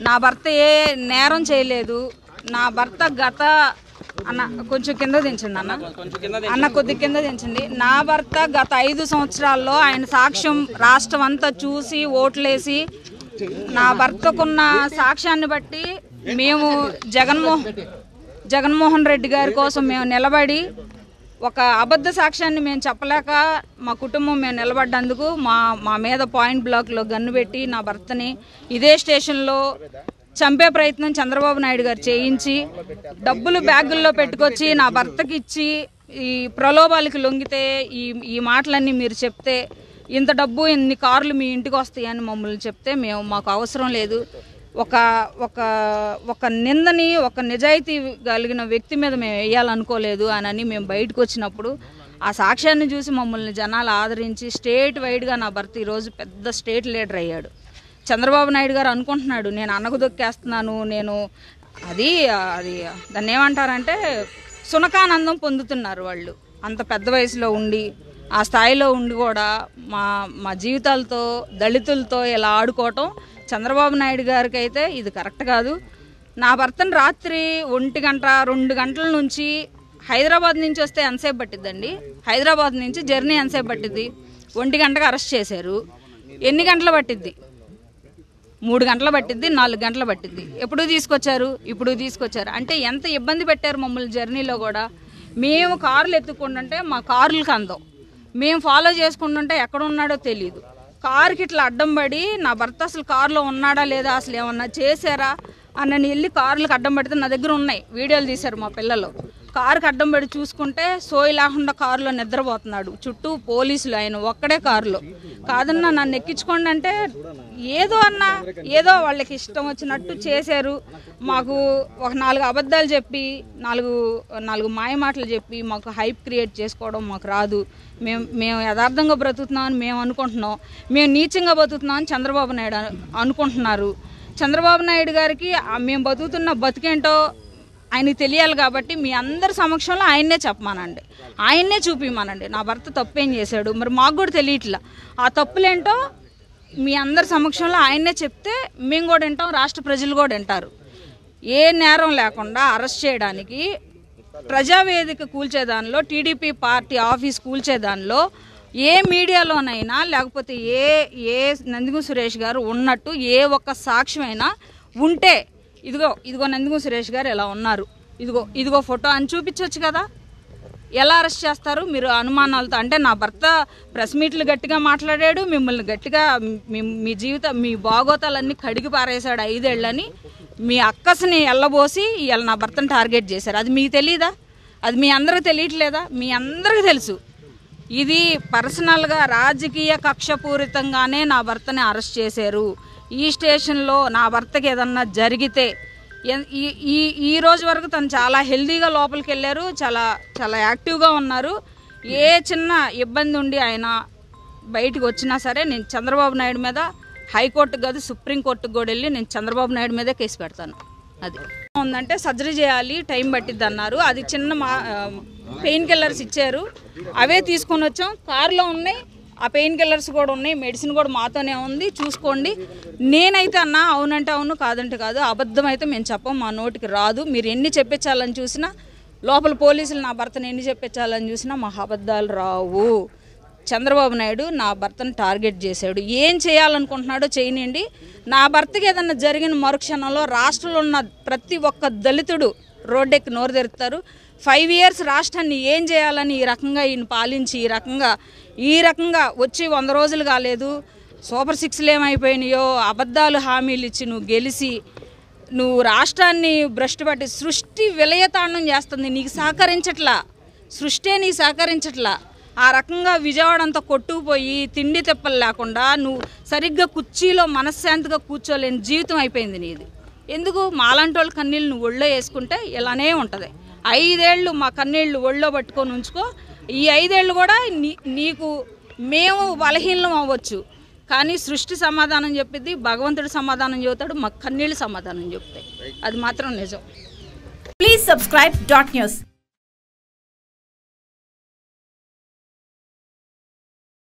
నా భర్త ఏ నేరం చేయలేదు. నా భర్త గత అన్న కొంచెం కింద దించండి అన్న కొద్ది కింద దించండి. నా భర్త గత 5 సంవత్సరాల్లో ఆయన సాక్ష్యం రాష్ట్రం అంతా చూసి ఓట్లేసి నా భర్తకున్న సాక్ష్యాన్ని బట్టి మేము జగన్మోహన్ రెడ్డి గారి కోసం మేము నిలబడి ఒక అబద్ధ సాక్ష్యాన్ని మేము చెప్పలేక మా కుటుంబం మేము నిలబడ్డందుకు మా మీద పాయింట్ బ్లాక్లో గన్ను పెట్టి నా భర్తని ఇదే స్టేషన్లో చంపే ప్రయత్నం చంద్రబాబు నాయుడు గారు చేయించి డబ్బులు బ్యాగుల్లో పెట్టుకొచ్చి నా భర్తకి ఇచ్చి ఈ ప్రలోభాలకి లొంగితే ఈ మాటలన్నీ మీరు చెప్తే ఇంత డబ్బు ఇన్ని కార్లు మీ ఇంటికి వస్తాయని మమ్మల్ని చెప్తే మాకు అవసరం లేదు. ఒక నిందని ఒక నిజాయితీ కలిగిన వ్యక్తి మీద మేము వేయాలనుకోలేదు అని మేము బయటకు వచ్చినప్పుడు ఆ సాక్ష్యాన్ని చూసి మమ్మల్ని జనాలు ఆదరించి స్టేట్ వైడ్గా నా భర్త ఈరోజు పెద్ద స్టేట్ లీడర్ అయ్యాడు. చంద్రబాబు నాయుడు గారు అనుకుంటున్నాడు నేను అన్నకు దొక్కేస్తున్నాను, నేను అది దాన్ని ఏమంటారంటే సునకానందం పొందుతున్నారు వాళ్ళు. అంత పెద్ద వయసులో ఉండి ఆ స్థాయిలో ఉండి కూడా మా జీవితాలతో దళితులతో ఇలా ఆడుకోవటం చంద్రబాబు నాయుడు గారికి అయితే ఇది కరెక్ట్ కాదు. నా భర్తను రాత్రి 1 గంట 2 గంటల నుంచి హైదరాబాద్ నుంచి వస్తే ఎంతసేపు పట్టిద్దండి? హైదరాబాద్ నుంచి జర్నీ ఎంతసేపు పట్టిద్ది? 1 గంటకు అరెస్ట్ చేశారు. ఎన్ని గంటలు పట్టిద్ది? 3 గంటలు పట్టిద్ది, 4 గంటలు పట్టిద్ది. ఎప్పుడు తీసుకొచ్చారు అంటే ఎంత ఇబ్బంది పెట్టారు మమ్మల్ని జర్నీలో కూడా. మేము కార్లు ఎత్తుకుంటుంటే మా కార్లకు అందం, మేము ఫాలో చేసుకుంటుంటే ఎక్కడ ఉన్నాడో తెలియదు. కారుకి ఇట్లా అడ్డం పడి నా భర్త అసలు కారులో ఉన్నాడా లేదా, అసలు ఏమన్నా చేశారా అని వెళ్ళి కార్లకు అడ్డం పడితే నా దగ్గర ఉన్నాయి, వీడియోలు తీశారు మా పిల్లలు. కారుకి అడ్డం పడి చూసుకుంటే సోయి లేకుండా కారులో నిద్రపోతున్నాడు, చుట్టూ పోలీసులు, ఆయన ఒక్కడే కారులో. కాదన్నా నన్ను ఎక్కించుకోండి అంటే ఏదో వాళ్ళకి ఇష్టం వచ్చినట్టు చేశారు. మాకు ఒక 4 అబద్ధాలు చెప్పి 4 మాయ మాటలు చెప్పి మాకు హైప్ క్రియేట్ చేసుకోవడం మాకు రాదు. మేము యథార్థంగా బ్రతుకుతున్నామని మేము అనుకుంటున్నాం, మేము నీచంగా బతుకుతున్నామని చంద్రబాబు నాయుడు అనుకుంటున్నారు. చంద్రబాబు నాయుడు గారికి మేము బతుకుతున్న బతికేంటో ఆయనకి తెలియాలి కాబట్టి మీ అందరి సమక్షంలో ఆయన్నే చెప్పమానండి, ఆయన్నే చూపిమానండి నా భర్త తప్పేం చేశాడు. మరి మాకు కూడా తెలియట్లా ఆ తప్పులేంటో మీ అందరి సమక్షంలో ఆయన్నే చెప్తే మేము కూడా వింటాం, రాష్ట్ర ప్రజలు కూడా వింటారు. ఏ నేరం లేకుండా అరెస్ట్ చేయడానికి ప్రజావేదిక కూల్చేదానిలో, టీడీపీ పార్టీ ఆఫీస్ కూల్చేదానిలో ఏ మీడియాలోనైనా లేకపోతే ఏ నందిగం సురేష్ గారు ఉన్నట్టు ఏ ఒక్క సాక్ష్యమైనా ఉంటే ఇదిగో నందిగం సురేష్ గారు ఎలా ఉన్నారు, ఇదిగో ఫోటో అని చూపించవచ్చు కదా. ఎలా అరెస్ట్ చేస్తారు మీరు అనుమానాలతో? అంటే నా భర్త ప్రెస్ మీట్లు గట్టిగా మాట్లాడాడు, మిమ్మల్ని గట్టిగా మీ బాగోతాలన్నీ కడిగి పారేశాడు 5 ఏళ్ళని మీ అక్కస్ని ఎల్లబోసి ఇవాళ నా భర్తను టార్గెట్ చేశారు. అది మీకు తెలీదా? అది మీ అందరికీ తెలియట్లేదా? మీ అందరికీ తెలుసు. ఇది పర్సనల్గా రాజకీయ కక్షపూరితంగానే నా భర్తని అరెస్ట్ చేశారు. ఈ స్టేషన్లో నా భర్తకి ఏదన్నా జరిగితే ఈ రోజు వరకు తను చాలా హెల్దీగా లోపలికి వెళ్ళారు, చాలా యాక్టివ్గా ఉన్నారు. ఏ చిన్న ఇబ్బంది ఉండి ఆయన బయటకు వచ్చినా సరే నేను చంద్రబాబు నాయుడు మీద హైకోర్టుకు కాదు సుప్రీంకోర్టుకు కూడా వెళ్ళి నేను చంద్రబాబు నాయుడు మీదే కేసు పెడతాను. అది ఉందంటే సర్జరీ చేయాలి, టైం పట్టిద్ది అన్నారు. అది చిన్న పెయిన్ కిల్లర్స్ ఇచ్చారు, అవే తీసుకొని వచ్చాం. కారులో ఉన్నాయి, ఆ పెయిన్ కిల్లర్స్ కూడా ఉన్నాయి, మెడిసిన్ కూడా మాతోనే ఉంది, చూసుకోండి. నేనైతే అన్నా అవునంటే అవును, కాదంటే కాదు, అబద్ధం అయితే మేము చెప్పం, మా నోటికి రాదు. మీరు ఎన్ని చెప్పించాలని చూసినా, లోపల పోలీసులు నా భర్తను ఎన్ని చెప్పించాలని చూసినా మా అబద్ధాలు రావు. చంద్రబాబు నాయుడు నా భర్తను టార్గెట్ చేశాడు, ఏం చేయాలనుకుంటున్నాడో చేయనండి. నా భర్తకి ఏదన్నా జరిగిన మరుక్షణంలో రాష్ట్రంలో ఉన్న ప్రతి ఒక్క దళితుడు రోడ్డెక్కి నోరు తెరుస్తారు. 5 years రాష్ట్రాన్ని ఏం చేయాలని ఈ రకంగా ఈయన పాలించి ఈ రకంగా వచ్చి 100 రోజులు కాలేదు, సూపర్ 6లు ఏమైపోయినాయో, అబద్ధాలు హామీలు ఇచ్చి నువ్వు గెలిచి నువ్వు రాష్ట్రాన్ని భ్రష్టు పట్టి సృష్టి విలయతాండం చేస్తుంది, నీకు సహకరించట్లా, సృష్టి నీకు సహకరించట్లా. ఆ రకంగా విజయవాడ అంతా కొట్టుకుపోయి తిండి తిప్పలు లేకుండా నువ్వు సరిగ్గా కుర్చీలో మనశ్శాంతిగా కూర్చోలేని జీవితం అయిపోయింది నీది. ఎందుకు మాలాంటి వాళ్ళ కన్నీళ్ళు నువ్వు ఒళ్ళో వేసుకుంటే ఇలానే ఉంటుంది. 5 ఏళ్ళు మా కన్నీళ్ళు ఒళ్ళో పట్టుకొని ఉంచుకో. ఈ 5 ఏళ్ళు కూడా నీకు మేము బలహీనం అవ్వచ్చు, కానీ సృష్టి సమాధానం చెప్పిద్ది, భగవంతుడు సమాధానం చెబుతాడు, మా కన్నీళ్ళు సమాధానం చెప్తాయి. అది మాత్రం నిజం. Please subscribe .news.